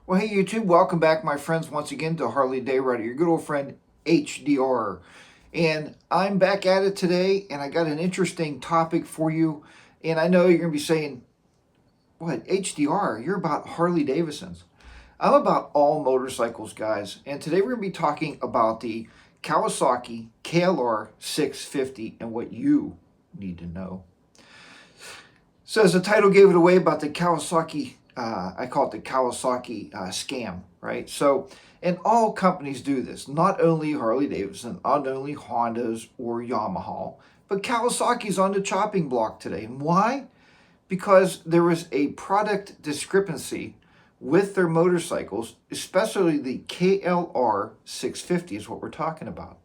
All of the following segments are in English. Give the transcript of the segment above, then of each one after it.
Well, hey YouTube, welcome back, my friends, once again to HarleyDayRider, your good old friend HDR. And I'm back at it today, and I got an interesting topic for you. And I know you're going to be saying, what, HDR? You're about Harley Davidsons. I'm about all motorcycles, guys. And today we're going to be talking about the Kawasaki KLR 650 and what you need to know. So as the title gave it away about the Kawasaki, I call it the Kawasaki scam, right? So, and all companies do this, not only Harley Davidson, not only Hondas or Yamaha, but Kawasaki's on the chopping block today. And why? Because there was a product discrepancy with their motorcycles, especially the KLR 650 is what we're talking about.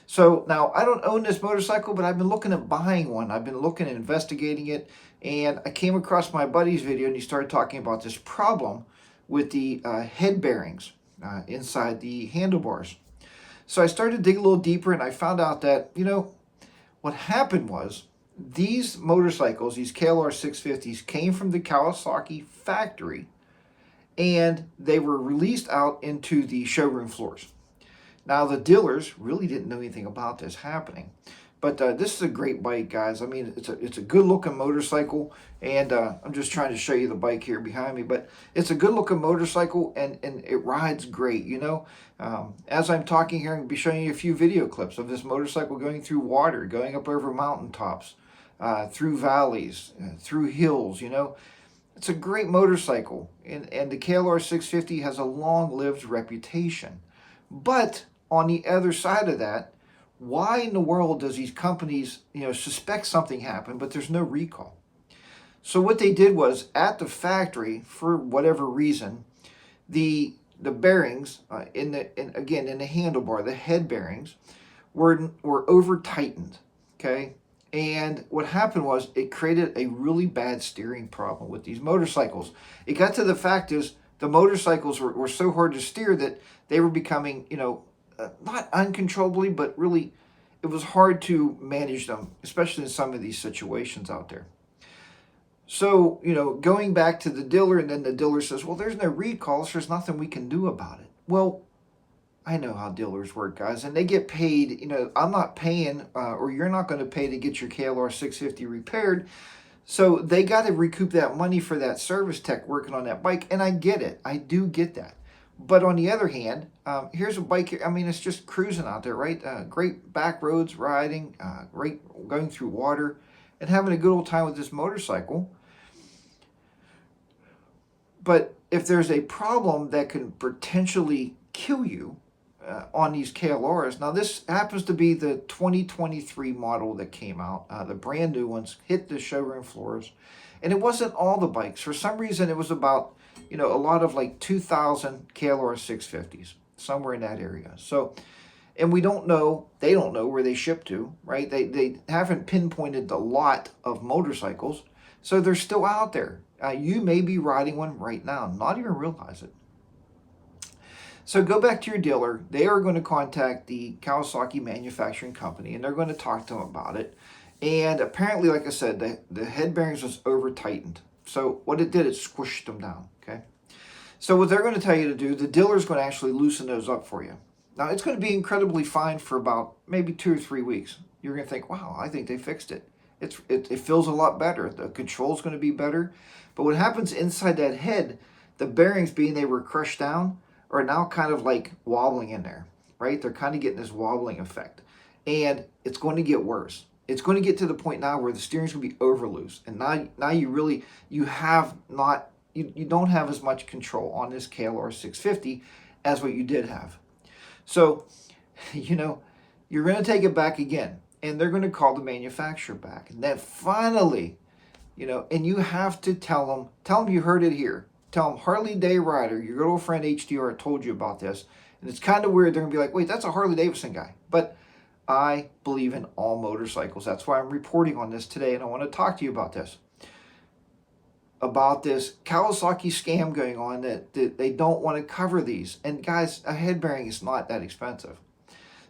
So now I don't own this motorcycle, but I've been looking at buying one. I've been looking at investigating it, and I came across my buddy's video, and he started talking about this problem with the head bearings inside the handlebars. So I started to dig a little deeper, and I found out that, what happened was these motorcycles, these KLR 650s, came from the Kawasaki factory, and they were released out into the showroom floors. Now, the dealers really didn't know anything about this happening. But this is a great bike, guys. I mean, it's a good-looking motorcycle, and I'm just trying to show you the bike here behind me. But it's a good-looking motorcycle, and it rides great, As I'm talking here, I'm going to be showing you a few video clips of this motorcycle going through water, going up over mountaintops, through valleys, through hills, It's a great motorcycle, and the KLR 650 has a long-lived reputation. But on the other side of that, why in the world does these companies, suspect something happened, but there's no recall? So what they did was, at the factory, for whatever reason, the bearings in the handlebar, the head bearings, were over tightened. Okay, and what happened was it created a really bad steering problem with these motorcycles. It got to the fact is the motorcycles were so hard to steer that they were becoming, not uncontrollably, but really it was hard to manage them, especially in some of these situations out there. So, going back to the dealer, and then the dealer says, well, there's no recall, so there's nothing we can do about it. Well, I know how dealers work, guys, and they get paid. I'm not paying, or you're not going to pay to get your KLR 650 repaired. So they got to recoup that money for that service tech working on that bike, and I get it. I do get that. But on the other hand, here's a bike here. I mean, it's just cruising out there, right? Great back roads riding, great going through water, and having a good old time with this motorcycle. But if there's a problem that can potentially kill you on these KLRs, now this happens to be the 2023 model that came out. The brand new ones hit the showroom floors. And it wasn't all the bikes. For some reason, it was about, a lot of like 2,000 KLR 650s, somewhere in that area. So, and we don't know, they don't know where they ship to, right? They haven't pinpointed the lot of motorcycles. So they're still out there. You may be riding one right now, not even realize it. So go back to your dealer. They are going to contact the Kawasaki manufacturing company, and they're going to talk to them about it. And apparently, like I said, the head bearings was over tightened. So what it did, it squished them down, okay? So what they're going to tell you to do, the dealer's going to actually loosen those up for you. Now, it's going to be incredibly fine for about maybe 2 or 3 weeks. You're going to think, wow, I think they fixed it. It feels a lot better. The control's going to be better. But what happens inside that head, the bearings, being they were crushed down, are now kind of like wobbling in there, right? They're kind of getting this wobbling effect. And it's going to get worse. It's going to get to the point now where the steering's going to be over loose. And now you don't have as much control on this KLR 650 as what you did have. So, you're going to take it back again. And they're going to call the manufacturer back. And then finally, and you have to tell them you heard it here. Tell them HarleyDayRider, your good old friend HDR, told you about this. And it's kind of weird. They're going to be like, wait, that's a Harley Davidson guy. But I believe in all motorcycles. That's why I'm reporting on this today, and I want to talk to you about this. About this Kawasaki scam going on that they don't want to cover these. And guys, a head bearing is not that expensive.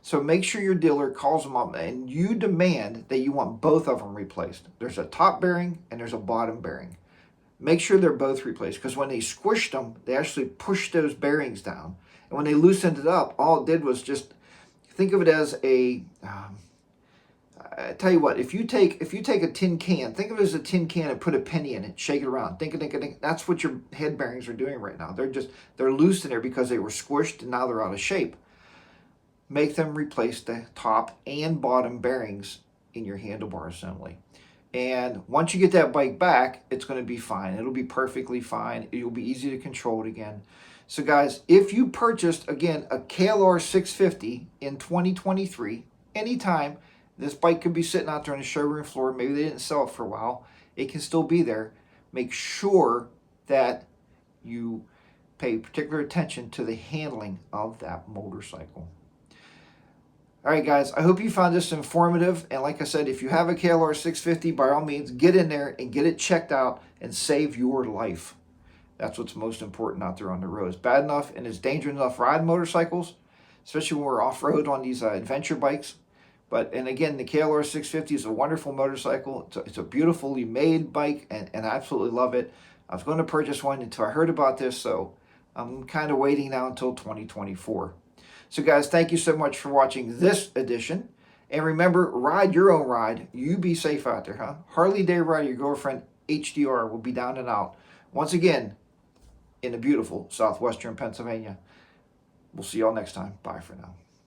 So make sure your dealer calls them up and you demand that you want both of them replaced. There's a top bearing and there's a bottom bearing. make sure they're both replaced, because when they squished them, they actually pushed those bearings down. And when they loosened it up, all it did was just, think of it as a, I tell you what, if you take a tin can, think of it as a tin can and put a penny in it, shake it around, think. That's what your head bearings are doing right now. They're loose in there because they were squished and now they're out of shape. Make them replace the top and bottom bearings in your handlebar assembly. And once you get that bike back, it's going to be fine. It'll be perfectly fine. It'll be easy to control it again. So guys, if you purchased, again, a KLR 650 in 2023, anytime, this bike could be sitting out there on the showroom floor. Maybe they didn't sell it for a while. It can still be there. Make sure that you pay particular attention to the handling of that motorcycle. All right, guys, I hope you found this informative. And like I said, if you have a KLR 650, by all means, get in there and get it checked out and save your life. That's what's most important out there on the road. It's bad enough and it's dangerous enough riding motorcycles, especially when we're off-road on these adventure bikes. And again, the KLR 650 is a wonderful motorcycle. It's a beautifully made bike, and I absolutely love it. I was going to purchase one until I heard about this, so I'm kind of waiting now until 2024. So guys, thank you so much for watching this edition. And remember, ride your own ride. You be safe out there, huh? HarleyDayRider, your girlfriend HDR, will be down and out once again in the beautiful southwestern Pennsylvania. We'll see y'all next time. Bye for now.